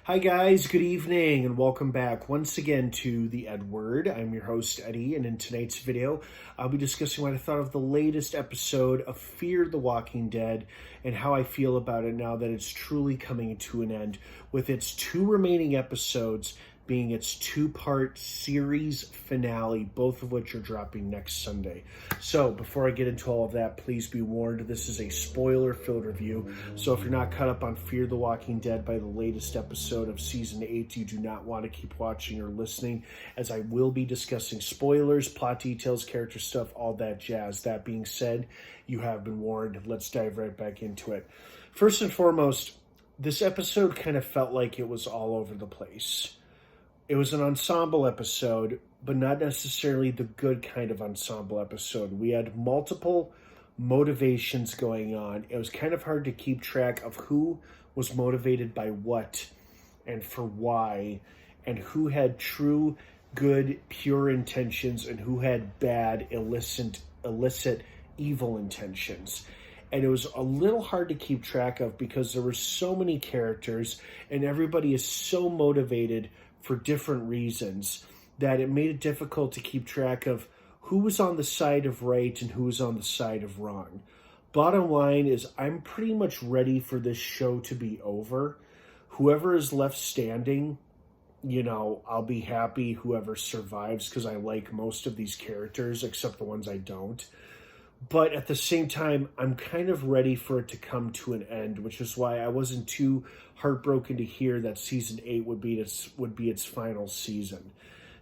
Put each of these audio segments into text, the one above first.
Hi guys, good evening and welcome back once again to the EdWord. I'm your host Eddie, and in tonight's video I'll be discussing what I thought of the latest episode of Fear the Walking Dead and how I feel about it now that it's truly coming to an end, with its two remaining episodes being its two-part series finale, both of which are dropping next Sunday. So before I get into all of that, please be warned, this is a spoiler-filled review. So if you're not caught up on Fear the Walking Dead by the latest episode of Season 8, you do not want to keep watching or listening, as I will be discussing spoilers, plot details, character stuff, all that jazz. That being said, you have been warned. Let's dive right back into it. First and foremost, this episode kind of felt like it was all over the place. It was an ensemble episode, but not necessarily the good kind of ensemble episode. We had multiple motivations going on. It was kind of hard to keep track of who was motivated by what and for why, and who had true, good, pure intentions and who had bad, illicit, evil intentions. And it was a little hard to keep track of because there were so many characters and everybody is so motivated for different reasons that it made it difficult to keep track of who was on the side of right and who was on the side of wrong. Bottom line is I'm pretty much ready for this show to be over. Whoever is left standing, I'll be happy whoever survives, because I like most of these characters except the ones I don't. But at the same time, I'm kind of ready for it to come to an end, which is why I wasn't too heartbroken to hear that Season 8 would be its final season.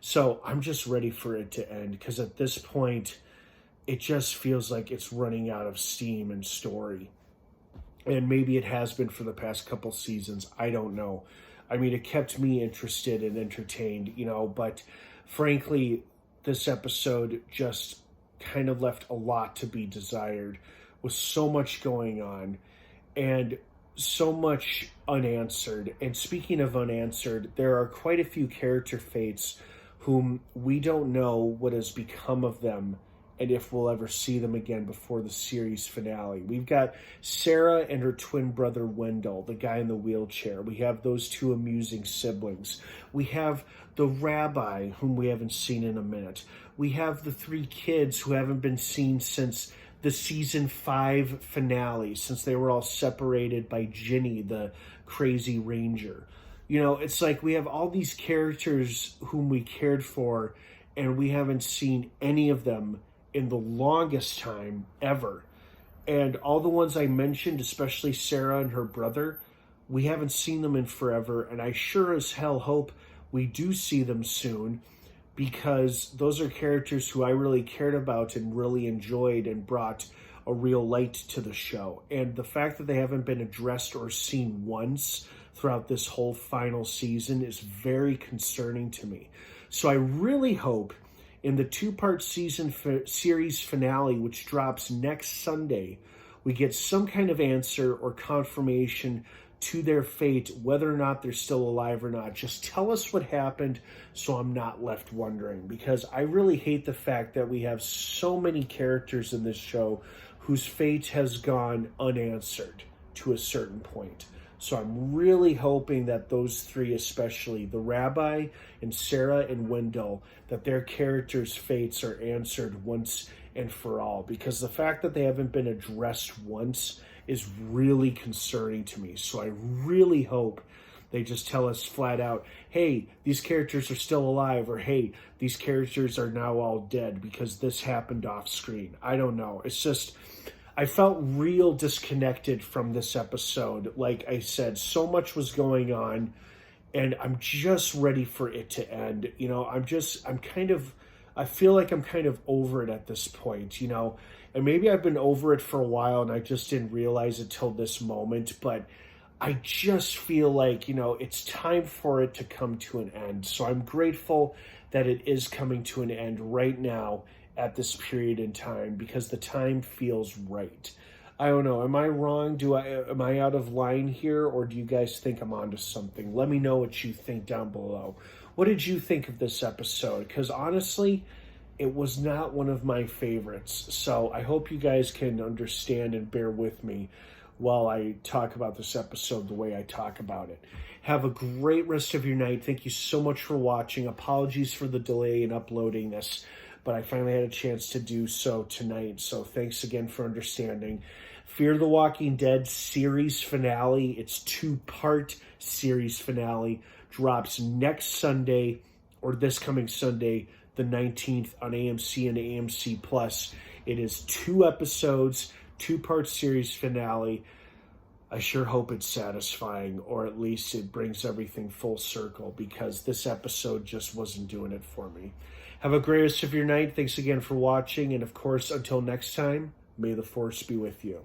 So I'm just ready for it to end, because at this point, it just feels like it's running out of steam and story. And maybe it has been for the past couple seasons. I don't know. I mean, it kept me interested and entertained, but frankly, this episode just kind of left a lot to be desired, with so much going on and so much unanswered. And speaking of unanswered, there are quite a few character fates whom we don't know what has become of them and if we'll ever see them again before the series finale. We've got Sarah and her twin brother Wendell, the guy in the wheelchair. We have those two amusing siblings. We have the rabbi, whom we haven't seen in a minute. We have the three kids who haven't been seen since the season 5 finale, since they were all separated by Ginny, the crazy ranger. It's like we have all these characters whom we cared for, and we haven't seen any of them in the longest time ever. And all the ones I mentioned, especially Sarah and her brother, we haven't seen them in forever, and I sure as hell hope we do see them soon, because those are characters who I really cared about and really enjoyed and brought a real light to the show. And the fact that they haven't been addressed or seen once throughout this whole final season is very concerning to me. So I really hope in the two-part series finale, which drops next Sunday, we get some kind of answer or confirmation to their fate, whether or not they're still alive or not. Just tell us what happened so I'm not left wondering, because I really hate the fact that we have so many characters in this show whose fate has gone unanswered to a certain point. So I'm really hoping that those three, especially the rabbi and Sarah and Wendell, that their characters' fates are answered once and for all, because the fact that they haven't been addressed once is really concerning to me. So I really hope they just tell us flat out, hey, these characters are still alive, or hey, these characters are now all dead because this happened off screen. I don't know. It's just, I felt real disconnected from this episode. Like I said, so much was going on, and I'm just ready for it to end. I feel like I'm kind of over it at this point, and maybe I've been over it for a while and I just didn't realize it till this moment, but I just feel like, it's time for it to come to an end. So I'm grateful that it is coming to an end right now at this period in time, because the time feels right. I don't know. Am I wrong? Am I out of line here, or do you guys think I'm onto something? Let me know what you think down below. What did you think of this episode? Because honestly, it was not one of my favorites. So I hope you guys can understand and bear with me while I talk about this episode the way I talk about it. Have a great rest of your night. Thank you so much for watching. Apologies for the delay in uploading this, but I finally had a chance to do so tonight. So thanks again for understanding. Fear the Walking Dead series finale. It's 2-part series finale. Drops next Sunday, or this coming Sunday, the 19th on AMC and AMC Plus. It is 2 episodes, 2-part series finale. I sure hope it's satisfying, or at least it brings everything full circle, because this episode just wasn't doing it for me. Have a great rest of your night. Thanks again for watching, and of course, until next time, may the Force be with you.